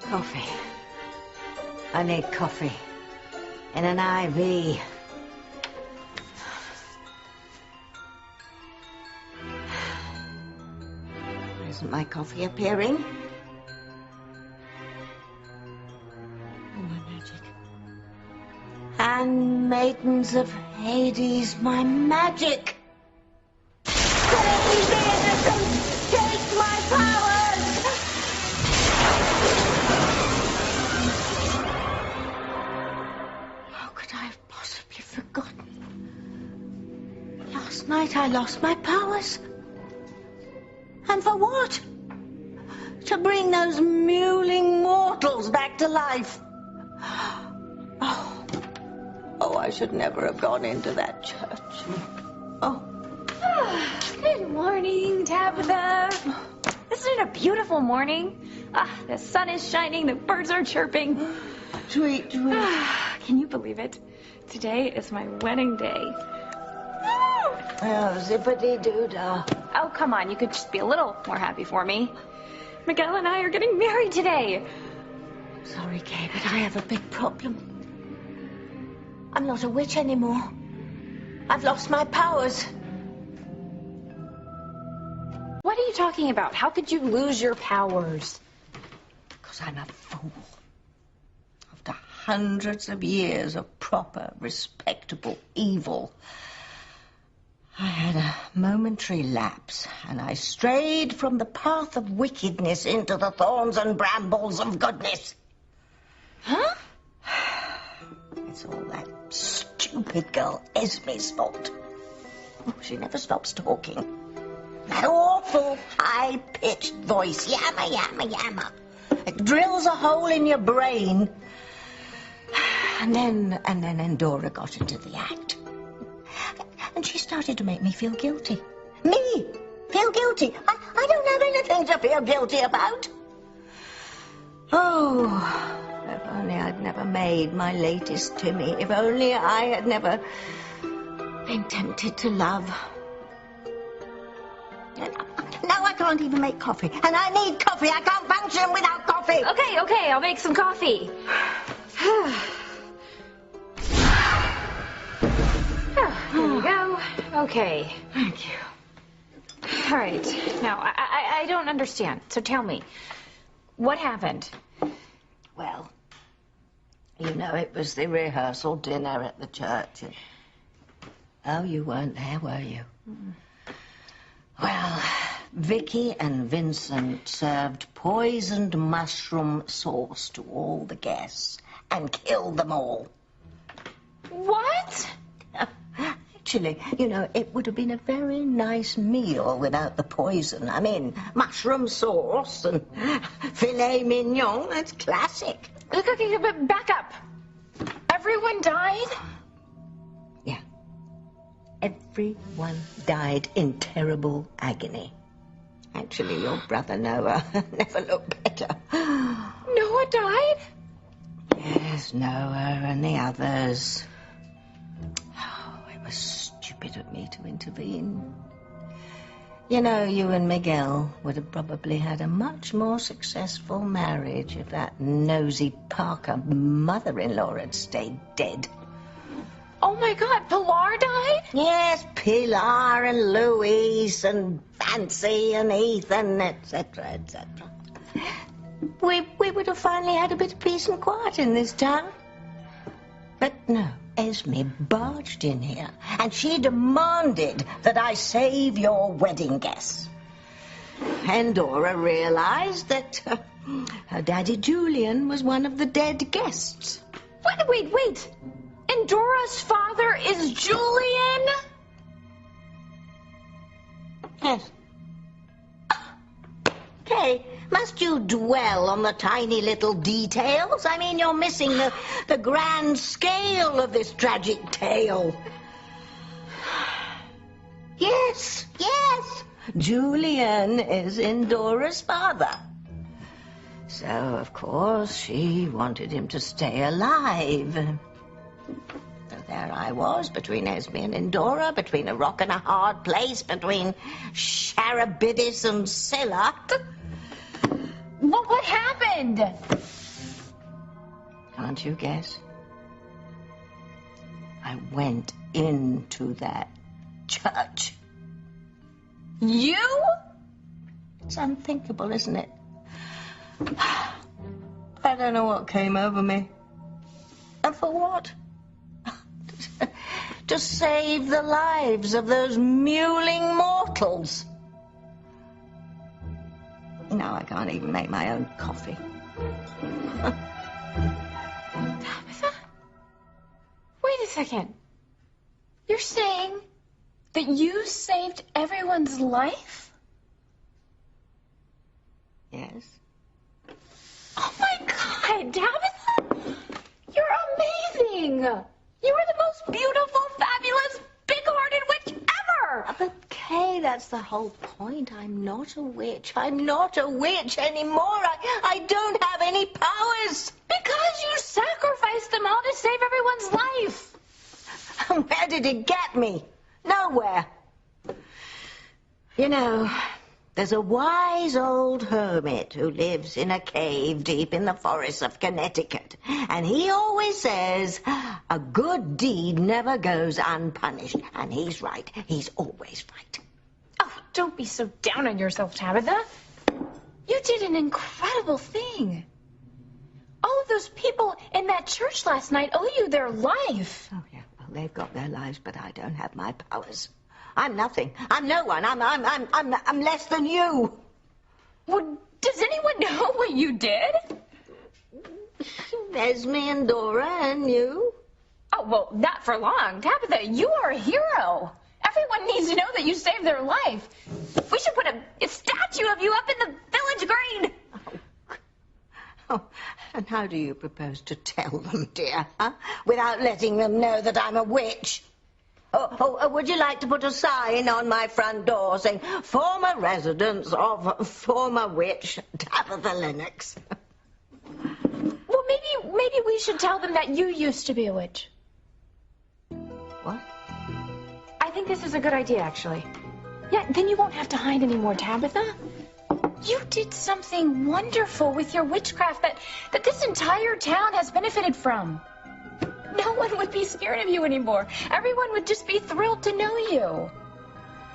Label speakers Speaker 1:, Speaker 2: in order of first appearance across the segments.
Speaker 1: Coffee. I need coffee. In an IV. Isn't my coffee appearing? Oh, my magic. Handmaidens of Hades, my magic! Save the innocent! Take my powers! How could I have possibly forgotten? Last night I lost my powers. And for what? To bring those mewling mortals back to life. Oh, I should never have gone into that church. Oh.
Speaker 2: Good morning, Tabitha. Isn't it a beautiful morning? The sun is shining, the birds are chirping.
Speaker 1: Sweet.
Speaker 2: Can you believe it? Today is my wedding day.
Speaker 1: Oh, zippity-doo-dah.
Speaker 2: Oh, come on, you could just be a little more happy for me. Miguel and I are getting married today.
Speaker 1: Sorry, Kay, but I have a big problem. I'm not a witch anymore. I've lost my powers.
Speaker 2: What are you talking about? How could you lose your powers?
Speaker 1: Because I'm a fool. After hundreds of years of proper, respectable evil, I had a momentary lapse, and I strayed from the path of wickedness into the thorns and brambles of goodness.
Speaker 2: Huh?
Speaker 1: It's all that stupid girl Esme's fault. Oh, she never stops talking. That awful high-pitched voice, yammer, yammer, yammer. It drills a hole in your brain. And then Endora got into the act. And she started to make me feel guilty. Me? Feel guilty? I don't have anything to feel guilty about. Oh, if only I'd never made my latest Timmy. If only I had never been tempted to love. Now I can't even make coffee. And I need coffee. I can't function without coffee.
Speaker 2: Okay, I'll make some coffee. Here we go. Okay.
Speaker 1: Thank you.
Speaker 2: All right. Now, I don't understand. So tell me, what happened?
Speaker 1: Well, you know, it was the rehearsal dinner at the church. Oh, you weren't there, were you? Mm-mm. Well, Vicky and Vincent served poisoned mushroom sauce to all the guests and killed them all.
Speaker 2: What?
Speaker 1: Actually, you know, it would have been a very nice meal without the poison. I mean, mushroom sauce and filet mignon, that's classic.
Speaker 2: Okay, but back up. Everyone died?
Speaker 1: Yeah. Everyone died in terrible agony. Actually, your brother Noah never looked better.
Speaker 2: Noah died?
Speaker 1: Yes, Noah and the others. It was stupid of me to intervene. You know, you and Miguel would have probably had a much more successful marriage if that nosy Parker mother-in-law had stayed dead.
Speaker 2: Oh, my God, Pilar died?
Speaker 1: Yes, Pilar and Louise and Fancy and Ethan, etc., etc. We would have finally had a bit of peace and quiet in this town. But no. Esme barged in here, and she demanded that I save your wedding guests. Endora realized that her daddy Julian was one of the dead guests.
Speaker 2: Wait. Endora's father is Julian?
Speaker 1: Yes. Okay, must you dwell on the tiny little details? I mean, you're missing the grand scale of this tragic tale. Yes. Julian is Endora's father. So, of course, she wanted him to stay alive. So there I was, between Esme and Endora, between a rock and a hard place, between Charybdis and Scylla.
Speaker 2: What happened?
Speaker 1: Can't you guess? I went into that church.
Speaker 2: You?
Speaker 1: It's unthinkable, isn't it? I don't know what came over me. And for what? To save the lives of those mewling mortals. Now I can't even make my own coffee.
Speaker 2: Tabitha? Wait a second. You're saying that you saved everyone's life?
Speaker 1: Yes.
Speaker 2: Oh my God, Tabitha! You're amazing! You are the most beautiful, fabulous, big-hearted witch ever!
Speaker 1: But Kay, that's the whole point. I'm not a witch. I'm not a witch anymore. I don't have any powers.
Speaker 2: Because you sacrificed them all to save everyone's life.
Speaker 1: And where did it get me? Nowhere. You know, there's a wise old hermit who lives in a cave deep in the forests of Connecticut. And he always says, a good deed never goes unpunished. And he's right. He's always right.
Speaker 2: Oh, don't be so down on yourself, Tabitha. You did an incredible thing. All of those people in that church last night owe you their life.
Speaker 1: Oh, yeah. Well, they've got their lives, but I don't have my powers. I'm nothing. I'm no one. I'm less than you.
Speaker 2: Well, does anyone know what you did?
Speaker 1: Esme and Dora and you.
Speaker 2: Oh, well, not for long. Tabitha, you are a hero. Everyone needs to know that you saved their life. We should put a statue of you up in the village green.
Speaker 1: Oh, and how do you propose to tell them, dear, huh? Without letting them know that I'm a witch? Would you like to put a sign on my front door saying, former residence of former witch Tabitha Lennox?
Speaker 2: Well, maybe we should tell them that you used to be a witch.
Speaker 1: What?
Speaker 2: I think this is a good idea, actually. Yeah, then you won't have to hide anymore, Tabitha. You did something wonderful with your witchcraft that this entire town has benefited from. No one would be scared of you anymore. Everyone would just be thrilled to know you.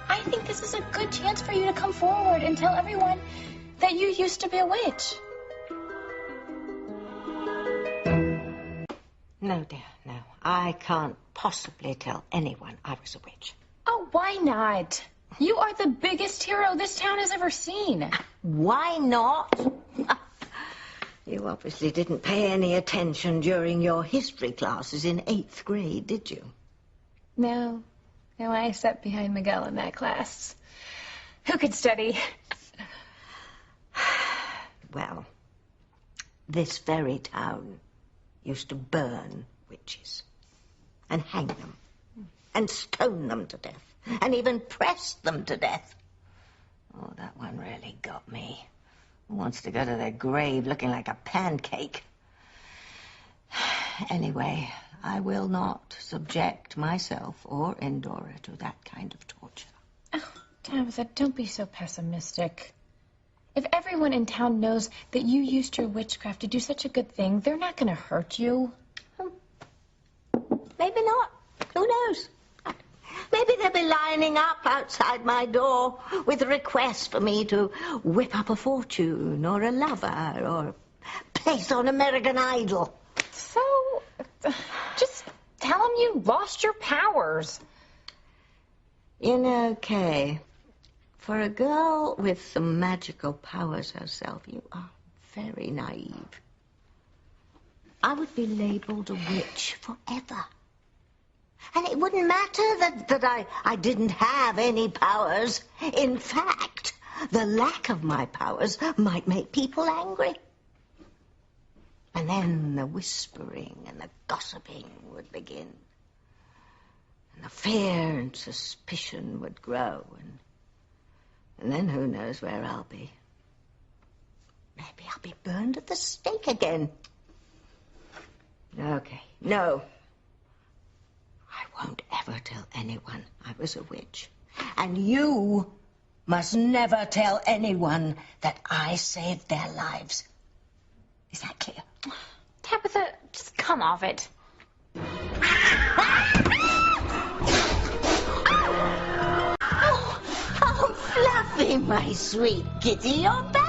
Speaker 2: I think this is a good chance for you to come forward and tell everyone that you used to be a witch.
Speaker 1: No, dear, no. I can't possibly tell anyone I was a witch.
Speaker 2: Oh, why not? You are the biggest hero this town has ever seen.
Speaker 1: Why not? You obviously didn't pay any attention during your history classes in 8th grade, did you?
Speaker 2: No, I sat behind Miguel in that class. Who could study?
Speaker 1: Well, this very town used to burn witches and hang them and stone them to death and even press them to death. Oh, that one really got me. Who wants to go to their grave looking like a pancake? Anyway, I will not subject myself or Endora to that kind of torture.
Speaker 2: Oh, Tabitha, don't be so pessimistic. If everyone in town knows that you used your witchcraft to do such a good thing, they're not going to hurt you.
Speaker 1: Maybe not. Who knows? Maybe they'll be lining up outside my door with requests for me to whip up a fortune or a lover or place on American Idol.
Speaker 2: So, just tell them you lost your powers.
Speaker 1: You know, Kay, for a girl with some magical powers herself, you are very naive. I would be labeled a witch forever. And it wouldn't matter that I didn't have any powers. In fact, the lack of my powers might make people angry. And then the whispering and the gossiping would begin. And the fear and suspicion would grow. And then who knows where I'll be. Maybe I'll be burned at the stake again. Okay, no. never tell anyone I was a witch. And you must never tell anyone that I saved their lives. Is that clear?
Speaker 2: Tabitha, just come off it.
Speaker 1: Oh, Fluffy, my sweet kitty, you're back.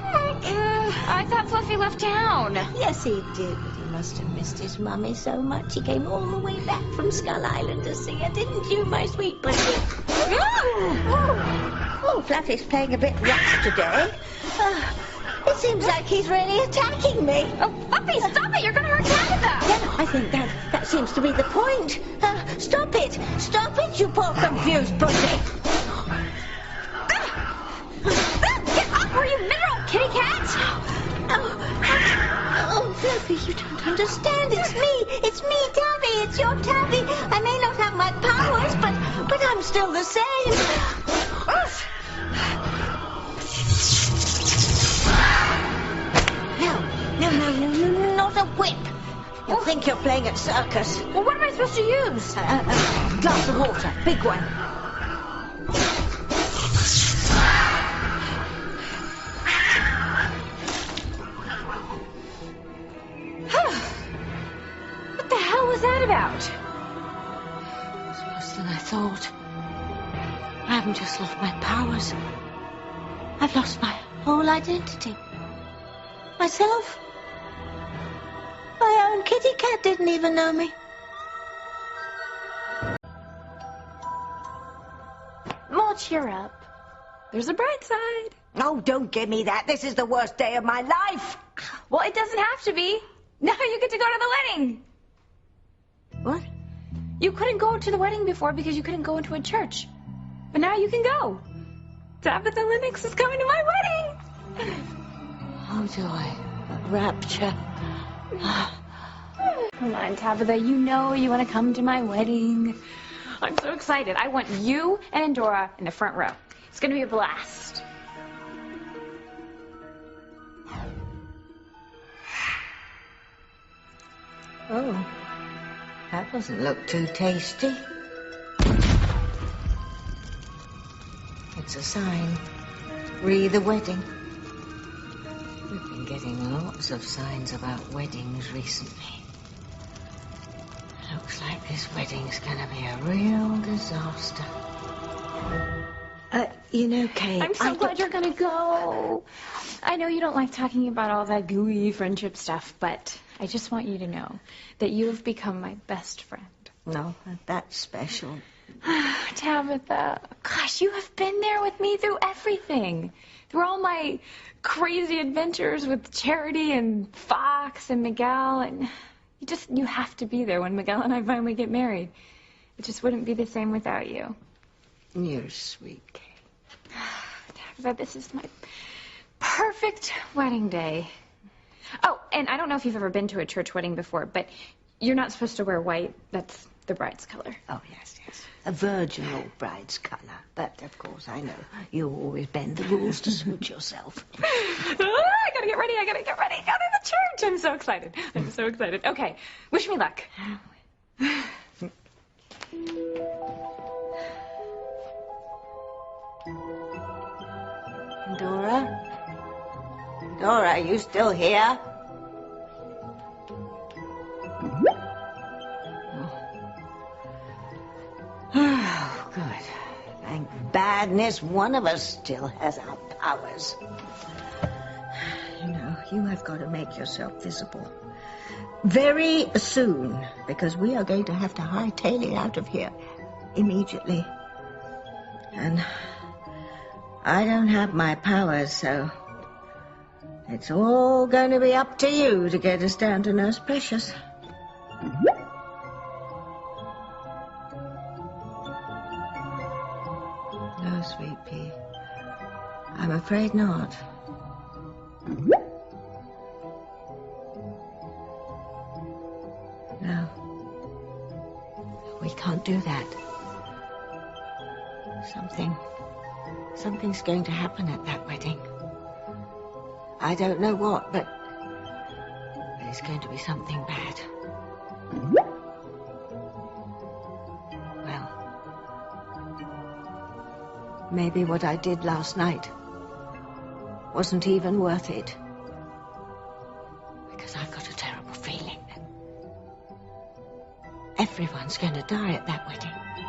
Speaker 2: I thought Fluffy left town.
Speaker 1: Yes, he did, but he must have missed his mummy so much. He came all the way back from Skull Island to see her, didn't you, my sweet pussy? Oh, Fluffy's playing a bit rough today. It seems like he's really attacking me.
Speaker 2: Oh, Fluffy, stop it! You're going to hurt Tabitha.
Speaker 1: Yeah, I think that seems to be the point. Stop it! Stop it, you poor confused pussy!
Speaker 2: Get up, or you mineral kitty cat!
Speaker 1: Oh, Fluffy, you don't understand. It's me, Tabby. It's your Tabby. I may not have my powers, but I'm still the same. No, not a whip. You think you're playing at circus.
Speaker 2: Well, what am I supposed to use?
Speaker 1: A glass of water, big one.
Speaker 2: What the hell was that about?
Speaker 1: It's worse than I thought. I haven't just lost my powers. I've lost my whole identity. Myself. My own kitty cat didn't even know me.
Speaker 2: Well, cheer up. There's a bright side.
Speaker 1: Oh, don't give me that. This is the worst day of my life.
Speaker 2: Well, it doesn't have to be. Now you get to go to the wedding.
Speaker 1: What?
Speaker 2: You couldn't go to the wedding before because you couldn't go into a church. But now you can go. Tabitha Lennox is coming to my wedding.
Speaker 1: Oh, joy. Rapture.
Speaker 2: Come on, Tabitha. You know you want to come to my wedding. I'm so excited. I want you and Dora in the front row. It's going to be a blast.
Speaker 1: Oh, that doesn't look too tasty. It's a sign. Re the wedding. We've been getting lots of signs about weddings recently. Looks like this wedding's gonna be a real disaster. You know, Kate...
Speaker 2: I'm so glad you're gonna go. I know you don't like talking about all that gooey friendship stuff, but I just want you to know that you have become my best friend.
Speaker 1: No, that's special.
Speaker 2: Tabitha, gosh, you have been there with me through everything. Through all my crazy adventures with Charity and Fox and Miguel, and you have to be there when Miguel and I finally get married. It just wouldn't be the same without you.
Speaker 1: You're sweet, Kate.
Speaker 2: Tabitha, this is my perfect wedding day. Oh, and I don't know if you've ever been to a church wedding before, but you're not supposed to wear white. That's the bride's color.
Speaker 1: Oh, yes. A virginal bride's colour. But, of course, I know you always bend the rules to suit yourself.
Speaker 2: I gotta get ready. Go to the church. I'm so excited. Okay, wish me luck.
Speaker 1: Dora? Dora, are you still here? Oh, good. Thank badness one of us still has our powers. You know, you have got to make yourself visible. Very soon, because we are going to have to hightail it out of here immediately. And I don't have my powers, so it's all going to be up to you to get us down to Nurse Precious. No, sweet pea. I'm afraid not. No. We can't do that. Something's going to happen at that wedding. I don't know what, but it's going to be something bad. Well, maybe what I did last night wasn't even worth it. Because I've got a terrible feeling that everyone's going to die at that wedding.